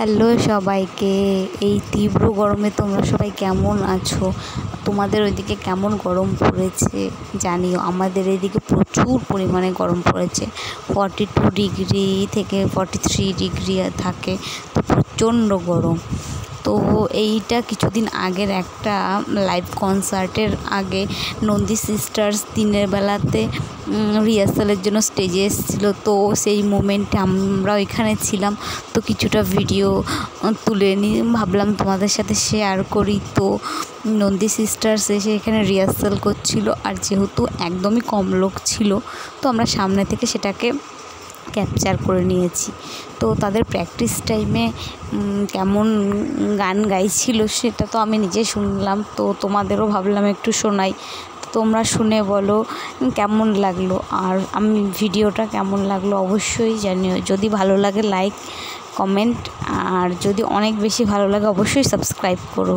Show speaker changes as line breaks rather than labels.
Hello সবাইকে। এই তীব্র গরমে তোমরা সবাই কেমন আছো? তোমাদের ওইদিকে কেমন গরম পড়েছে জানিও। আমাদের এইদিকে প্রচুর পরিমাণে গরম পড়েছে, 42 ডিগ্রি থেকে 43 ডিগ্রি থাকে, তো প্রচণ্ড গরম। তো এইটা কিছুদিন আগের একটা লাইভ কনসার্টের আগে নন্দী সিস্টার্স দিনের বেলাতে রিহার্সালের জন্য স্টেজে এসেছিলো। তো সেই মোমেন্টে আমরা ওইখানে ছিলাম, তো কিছুটা ভিডিও তুলে নিয়ে ভাবলাম তোমাদের সাথে শেয়ার করি। তো নন্দী সিস্টার্স এসে এখানে রিহার্সাল করছিল, আর যেহেতু একদমই কম লোক ছিল, তো আমরা সামনে থেকে সেটাকে ক্যাপচার করে নিয়েছি। তো তাদের প্র্যাকটিস টাইমে কেমন গান গাইছিল সেটা তো আমি নিজে শুনলাম, তো তোমাদেরও ভাবলাম একটু শোনাই। তোমরা শুনে বলো কেমন লাগলো, আর আমি ভিডিওটা কেমন লাগলো অবশ্যই জানিও। যদি ভালো লাগে লাইক কমেন্ট, আর যদি অনেক বেশি ভালো লাগে অবশ্যই সাবস্ক্রাইব করো।